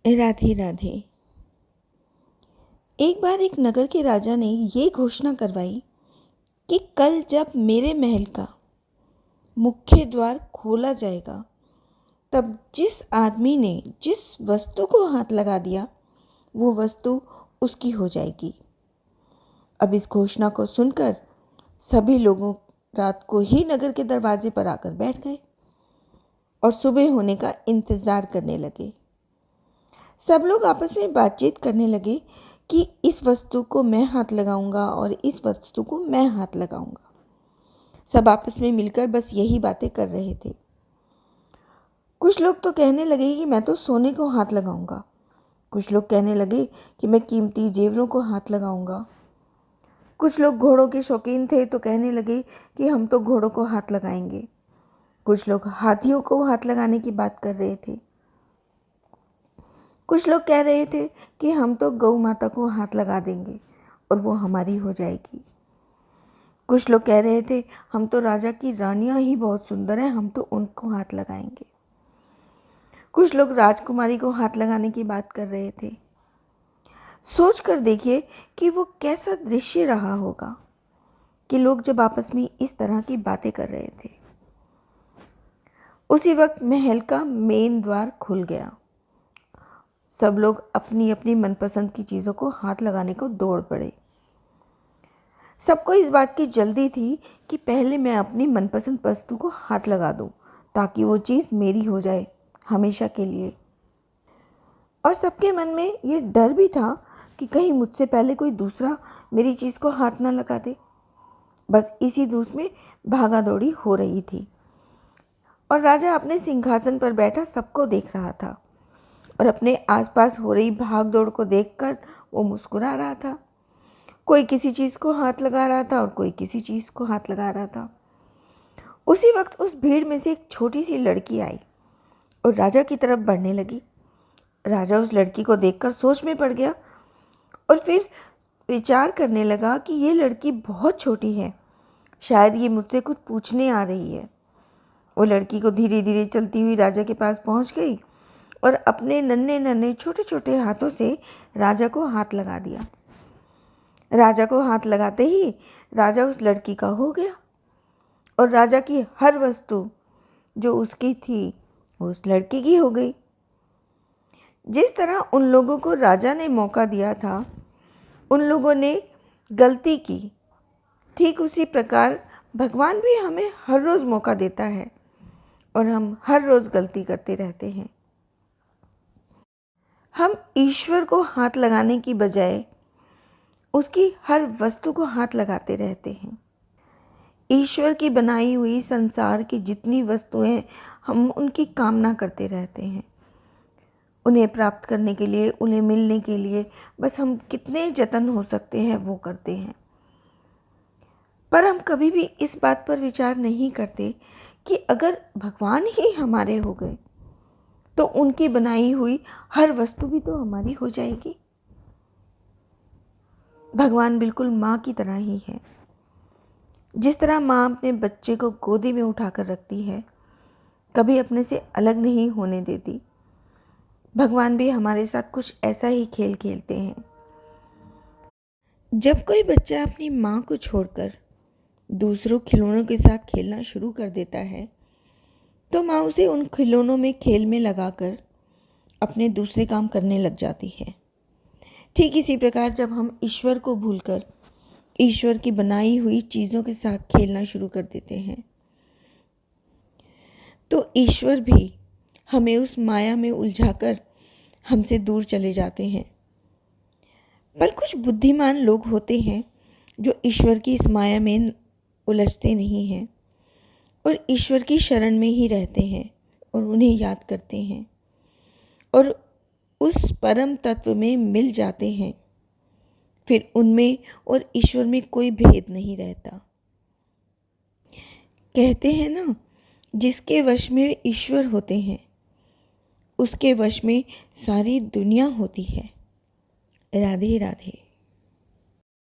राधे राधे। एक बार एक नगर के राजा ने ये घोषणा करवाई कि कल जब मेरे महल का मुख्य द्वार खोला जाएगा तब जिस आदमी ने जिस वस्तु को हाथ लगा दिया वो वस्तु उसकी हो जाएगी। अब इस घोषणा को सुनकर सभी लोगों रात को ही नगर के दरवाजे पर आकर बैठ गए और सुबह होने का इंतज़ार करने लगे। सब लोग आपस में बातचीत करने लगे कि इस वस्तु को मैं हाथ लगाऊंगा और इस वस्तु को मैं हाथ लगाऊंगा। सब आपस में मिलकर बस यही बातें कर रहे थे। कुछ लोग तो कहने लगे कि मैं तो सोने को हाथ लगाऊंगा, कुछ लोग कहने लगे कि मैं कीमती जेवरों को हाथ लगाऊंगा, कुछ लोग घोड़ों के शौकीन थे तो कहने लगे कि हम तो घोड़ों को हाथ लगाएंगे, कुछ लोग हाथियों को हाथ लगाने की बात कर रहे थे, कुछ लोग कह रहे थे कि हम तो गौ माता को हाथ लगा देंगे और वो हमारी हो जाएगी। कुछ लोग कह रहे थे हम तो राजा की रानियां ही बहुत सुंदर हैं, हम तो उनको हाथ लगाएंगे। कुछ लोग राजकुमारी को हाथ लगाने की बात कर रहे थे। सोच कर देखिए कि वो कैसा दृश्य रहा होगा कि लोग जब आपस में इस तरह की बातें कर रहे थे। उसी वक्त महल का मेन द्वार खुल गया। सब लोग अपनी अपनी मनपसंद की चीज़ों को हाथ लगाने को दौड़ पड़े। सबको इस बात की जल्दी थी कि पहले मैं अपनी मनपसंद वस्तु को हाथ लगा दूं ताकि वो चीज़ मेरी हो जाए हमेशा के लिए। और सबके मन में ये डर भी था कि कहीं मुझसे पहले कोई दूसरा मेरी चीज़ को हाथ ना लगा दे। बस इसी दूस में भागा दौड़ी हो रही थी और राजा अपने सिंहासन पर बैठा सबको देख रहा था और अपने आसपास हो रही भाग दौड़ को देखकर वो मुस्कुरा रहा था। कोई किसी चीज़ को हाथ लगा रहा था और कोई किसी चीज़ को हाथ लगा रहा था। उसी वक्त उस भीड़ में से एक छोटी सी लड़की आई और राजा की तरफ बढ़ने लगी। राजा उस लड़की को देखकर सोच में पड़ गया और फिर विचार करने लगा कि ये लड़की बहुत छोटी है, शायद ये मुझसे कुछ पूछने आ रही है। वो लड़की को धीरे धीरे चलती हुई राजा के पास पहुंच गई और अपने नन्हे नन्हे छोटे छोटे हाथों से राजा को हाथ लगा दिया। राजा को हाथ लगाते ही राजा उस लड़की का हो गया और राजा की हर वस्तु जो उसकी थी वो उस लड़की की हो गई। जिस तरह उन लोगों को राजा ने मौका दिया था, उन लोगों ने गलती की, ठीक उसी प्रकार भगवान भी हमें हर रोज़ मौका देता है और हम हर रोज़ गलती करते रहते हैं। हम ईश्वर को हाथ लगाने की बजाय उसकी हर वस्तु को हाथ लगाते रहते हैं। ईश्वर की बनाई हुई संसार की जितनी वस्तुएं हम उनकी कामना करते रहते हैं, उन्हें प्राप्त करने के लिए, उन्हें मिलने के लिए बस हम कितने जतन हो सकते हैं वो करते हैं। पर हम कभी भी इस बात पर विचार नहीं करते कि अगर भगवान ही हमारे हो गए तो उनकी बनाई हुई हर वस्तु भी तो हमारी हो जाएगी। भगवान बिल्कुल माँ की तरह ही है। जिस तरह माँ अपने बच्चे को गोदी में उठाकर रखती है, कभी अपने से अलग नहीं होने देती, भगवान भी हमारे साथ कुछ ऐसा ही खेल खेलते हैं। जब कोई बच्चा अपनी माँ को छोड़कर दूसरों खिलौनों के साथ खेलना शुरू कर देता है तो माँ उसे उन खिलौनों में खेल में लगाकर अपने दूसरे काम करने लग जाती है। ठीक इसी प्रकार जब हम ईश्वर को भूलकर ईश्वर की बनाई हुई चीज़ों के साथ खेलना शुरू कर देते हैं तो ईश्वर भी हमें उस माया में उलझाकर हमसे दूर चले जाते हैं। पर कुछ बुद्धिमान लोग होते हैं जो ईश्वर की इस माया में उलझते नहीं हैं और ईश्वर की शरण में ही रहते हैं और उन्हें याद करते हैं और उस परम तत्व में मिल जाते हैं। फिर उनमें और ईश्वर में कोई भेद नहीं रहता। कहते हैं ना, जिसके वश में ईश्वर होते हैं उसके वश में सारी दुनिया होती है। राधे राधे।